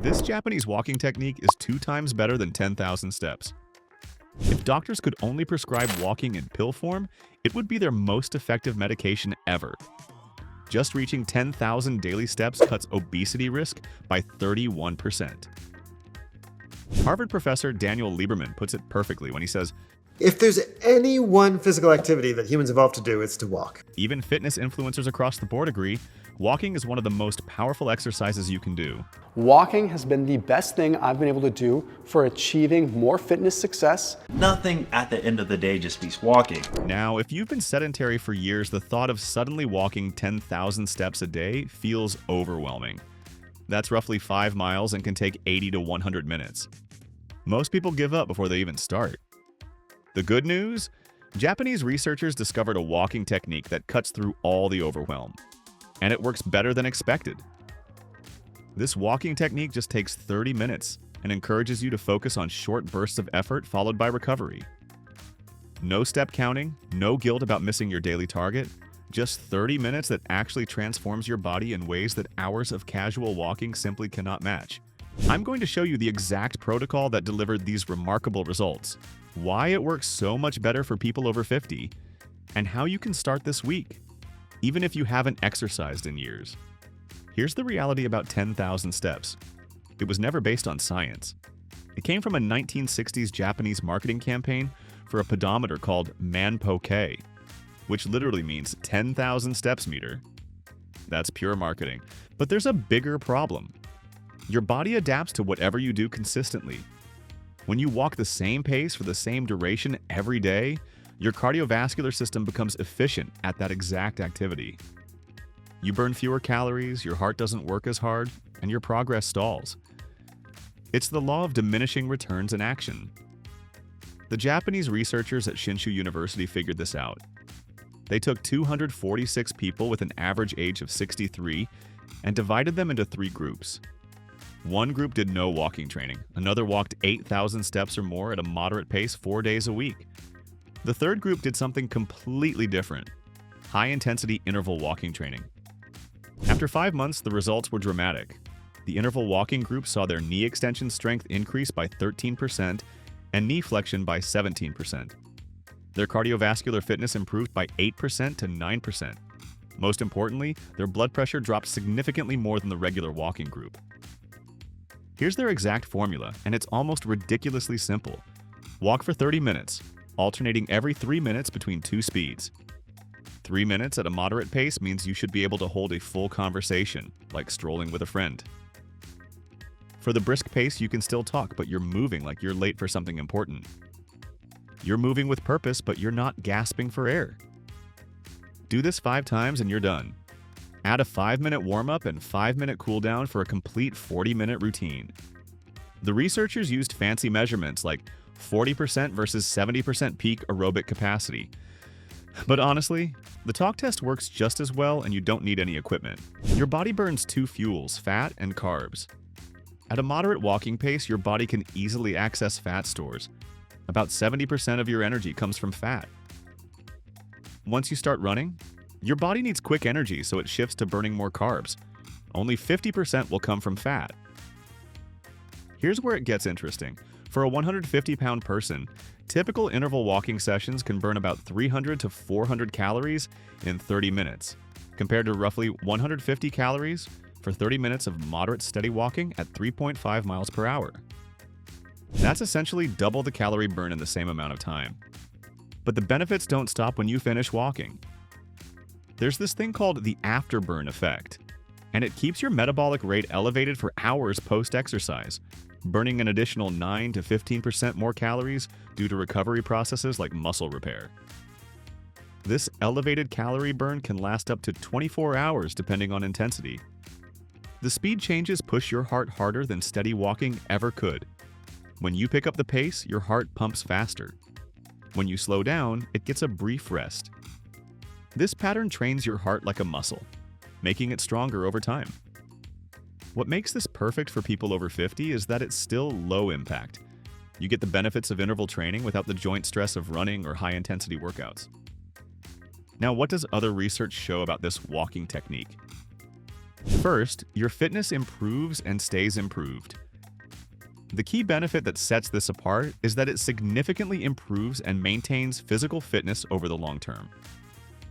This Japanese walking technique is 2 times better than 10,000 steps. If doctors could only prescribe walking in pill form, it would be their most effective medication ever. Just reaching 10,000 daily steps cuts obesity risk by 31%. Harvard professor Daniel Lieberman puts it perfectly when he says, "If there's any one physical activity that humans evolved to do, it's to walk." even fitness influencers across the board agree, walking is one of the most powerful exercises you can do. Walking has been the best thing I've been able to do for achieving more fitness success. Nothing at the end of the day just beats walking. Now, if you've been sedentary for years, the thought of suddenly walking 10,000 steps a day feels overwhelming. That's roughly 5 miles and can take 80 to 100 minutes. Most people give up before they even start. The good news? Japanese researchers discovered a walking technique that cuts through all the overwhelm. And it works better than expected. This walking technique just takes 30 minutes and encourages you to focus on short bursts of effort followed by recovery. No step counting, no guilt about missing your daily target, just 30 minutes that actually transforms your body in ways that hours of casual walking simply cannot match. I'm going to show you the exact protocol that delivered these remarkable results, why it works so much better for people over 50, and how you can start this week, even if you haven't exercised in years. Here's the reality about 10,000 steps. It was never based on science. It came from a 1960s Japanese marketing campaign for a pedometer called Manpoke, which literally means 10,000 steps meter. That's pure marketing. But there's a bigger problem. Your body adapts to whatever you do consistently. When you walk the same pace for the same duration every day, your cardiovascular system becomes efficient at that exact activity. You burn fewer calories, your heart doesn't work as hard, and your progress stalls. It's the law of diminishing returns in action. The Japanese researchers at Shinshu University figured this out. They took 246 people with an average age of 63 and divided them into 3 groups. One group did no walking training. Another walked 8,000 steps or more at a moderate pace 4 days a week. The third group did something completely different: high-intensity interval walking training. After 5 months, the results were dramatic. The interval walking group saw their knee extension strength increase by 13% and knee flexion by 17%. Their cardiovascular fitness improved by 8% to 9%. Most importantly, their blood pressure dropped significantly more than the regular walking group. Here's their exact formula, and it's almost ridiculously simple. Walk for 30 minutes, alternating every 3 minutes between 2 speeds. 3 minutes at a moderate pace means you should be able to hold a full conversation, like strolling with a friend. For the brisk pace, you can still talk, but you're moving like you're late for something important. You're moving with purpose, but you're not gasping for air. Do this 5 times and you're done. Add a 5-minute warm-up and 5-minute cool-down for a complete 40-minute routine. The researchers used fancy measurements like 40% versus 70% peak aerobic capacity. But honestly, the talk test works just as well and you don't need any equipment. Your body burns 2 fuels, fat and carbs. At a moderate walking pace, your body can easily access fat stores. About 70% of your energy comes from fat. Once you start running, your body needs quick energy, so it shifts to burning more carbs. Only 50% will come from fat. Here's where it gets interesting. For a 150-pound person, typical interval walking sessions can burn about 300 to 400 calories in 30 minutes, compared to roughly 150 calories for 30 minutes of moderate steady walking at 3.5 miles per hour. That's essentially double the calorie burn in the same amount of time. But the benefits don't stop when you finish walking. There's this thing called the afterburn effect, and it keeps your metabolic rate elevated for hours post-exercise, burning an additional 9 to 15% more calories due to recovery processes like muscle repair. This elevated calorie burn can last up to 24 hours depending on intensity. The speed changes push your heart harder than steady walking ever could. When you pick up the pace, your heart pumps faster. When you slow down, it gets a brief rest. This pattern trains your heart like a muscle, making it stronger over time. What makes this perfect for people over 50 is that it's still low impact. You get the benefits of interval training without the joint stress of running or high-intensity workouts. Now, what does other research show about this walking technique? First, your fitness improves and stays improved. The key benefit that sets this apart is that it significantly improves and maintains physical fitness over the long term.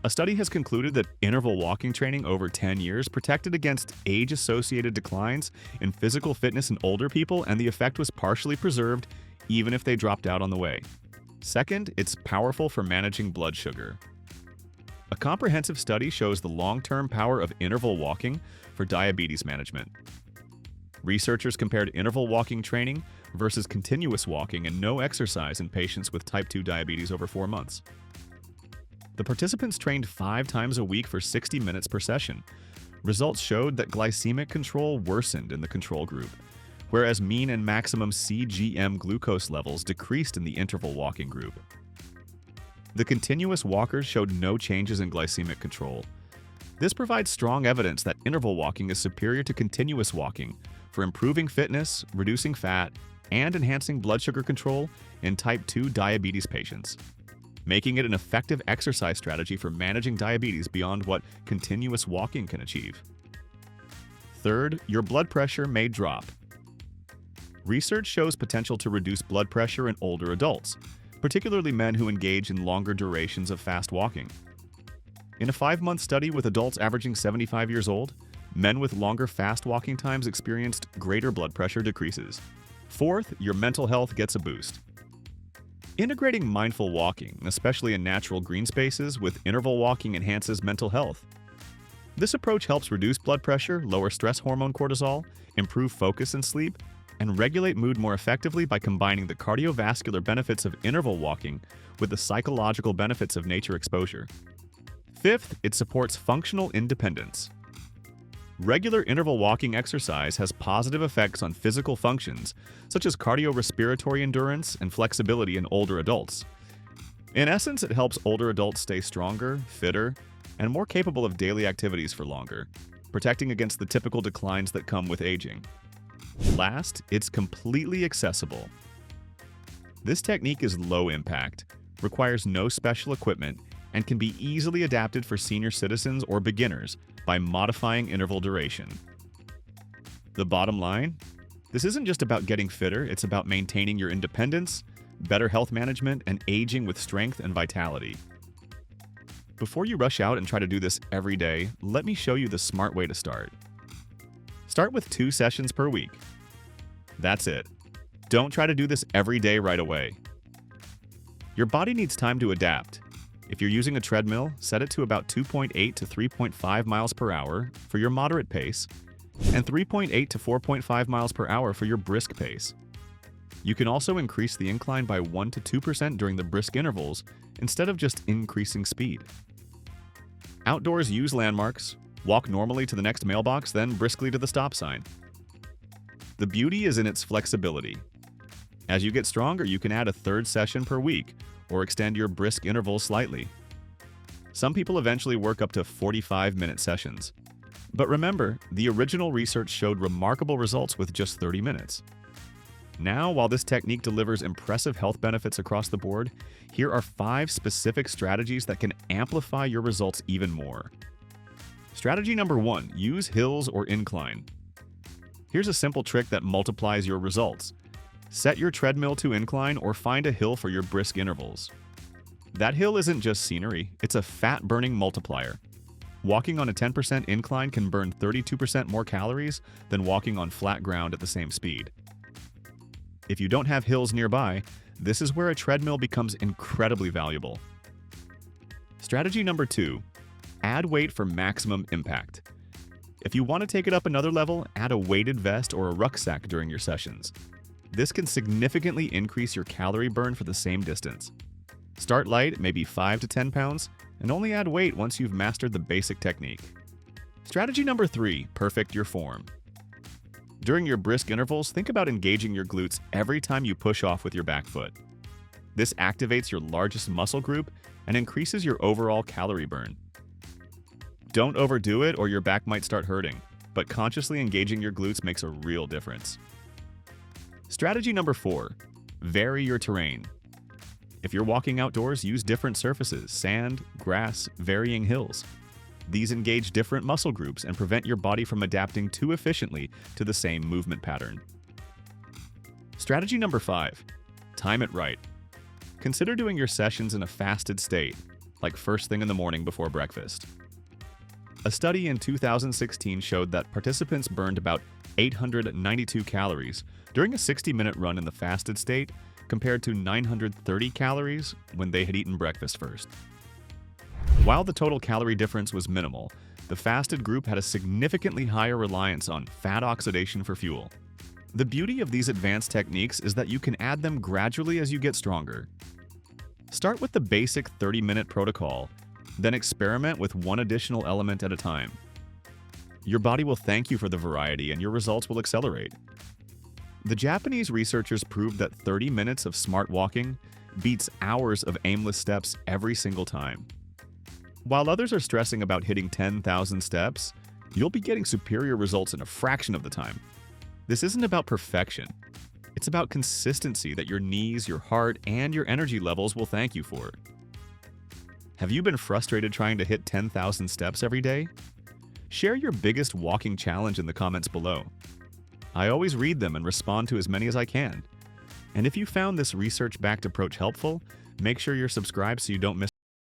A study has concluded that interval walking training over 10 years protected against age-associated declines in physical fitness in older people, and the effect was partially preserved even if they dropped out on the way. Second, it's powerful for managing blood sugar. A comprehensive study shows the long-term power of interval walking for diabetes management. Researchers compared interval walking training versus continuous walking and no exercise in patients with type 2 diabetes over 4 months. The participants trained 5 times a week for 60 minutes per session. Results showed that glycemic control worsened in the control group, whereas mean and maximum CGM glucose levels decreased in the interval walking group. The continuous walkers showed no changes in glycemic control. This provides strong evidence that interval walking is superior to continuous walking for improving fitness, reducing fat, and enhancing blood sugar control in type 2 diabetes patients, making it an effective exercise strategy for managing diabetes beyond what continuous walking can achieve. Third, your blood pressure may drop. Research shows potential to reduce blood pressure in older adults, particularly men who engage in longer durations of fast walking. In a 5-month study with adults averaging 75 years old, men with longer fast walking times experienced greater blood pressure decreases. Fourth, your mental health gets a boost. Integrating mindful walking, especially in natural green spaces, with interval walking enhances mental health. This approach helps reduce blood pressure, lower stress hormone cortisol, improve focus and sleep, and regulate mood more effectively by combining the cardiovascular benefits of interval walking with the psychological benefits of nature exposure. Fifth, it supports functional independence. Regular interval walking exercise has positive effects on physical functions, such as cardiorespiratory endurance and flexibility in older adults. In essence, it helps older adults stay stronger, fitter, and more capable of daily activities for longer, protecting against the typical declines that come with aging. Last, it's completely accessible. This technique is low impact, requires no special equipment, and can be easily adapted for senior citizens or beginners by modifying interval duration. The bottom line? This isn't just about getting fitter, it's about maintaining your independence, better health management, and aging with strength and vitality. Before you rush out and try to do this every day, let me show you the smart way to start. Start with 2 sessions per week. That's it. Don't try to do this every day right away. Your body needs time to adapt. If you're using a treadmill, set it to about 2.8 to 3.5 miles per hour for your moderate pace, and 3.8 to 4.5 miles per hour for your brisk pace. You can also increase the incline by 1 to 2% during the brisk intervals instead of just increasing speed. Outdoors, use landmarks. Walk normally to the next mailbox, then briskly to the stop sign. The beauty is in its flexibility. As you get stronger, you can add a 3rd session per week or extend your brisk intervals slightly. Some people eventually work up to 45-minute sessions. But remember, the original research showed remarkable results with just 30 minutes. Now, while this technique delivers impressive health benefits across the board, here are 5 specific strategies that can amplify your results even more. Strategy number 1, use hills or incline. Here's a simple trick that multiplies your results. Set your treadmill to incline or find a hill for your brisk intervals. That hill isn't just scenery, it's a fat-burning multiplier. Walking on a 10% incline can burn 32% more calories than walking on flat ground at the same speed. If you don't have hills nearby, this is where a treadmill becomes incredibly valuable. Strategy number 2, add weight for maximum impact. If you want to take it up another level, add a weighted vest or a rucksack during your sessions. This can significantly increase your calorie burn for the same distance. Start light, maybe 5 to 10 pounds, and only add weight once you've mastered the basic technique. Strategy number 3, perfect your form. During your brisk intervals, think about engaging your glutes every time you push off with your back foot. This activates your largest muscle group and increases your overall calorie burn. Don't overdo it or your back might start hurting, but consciously engaging your glutes makes a real difference. Strategy number 4, vary your terrain. If you're walking outdoors, use different surfaces, sand, grass, varying hills. These engage different muscle groups and prevent your body from adapting too efficiently to the same movement pattern. Strategy number 5. Time it right. Consider doing your sessions in a fasted state, like first thing in the morning before breakfast. A study in 2016 showed that participants burned about 892 calories during a 60-minute run in the fasted state compared to 930 calories when they had eaten breakfast first. While the total calorie difference was minimal, the fasted group had a significantly higher reliance on fat oxidation for fuel. The beauty of these advanced techniques is that you can add them gradually as you get stronger. Start with the basic 30-minute protocol, then experiment with one additional element at a time. Your body will thank you for the variety and your results will accelerate. The Japanese researchers proved that 30 minutes of smart walking beats hours of aimless steps every single time. While others are stressing about hitting 10,000 steps, you'll be getting superior results in a fraction of the time. This isn't about perfection. It's about consistency that your knees, your heart, and your energy levels will thank you for. Have you been frustrated trying to hit 10,000 steps every day? Share your biggest walking challenge in the comments below. I always read them and respond to as many as I can. And if you found this research-backed approach helpful, make sure you're subscribed so you don't miss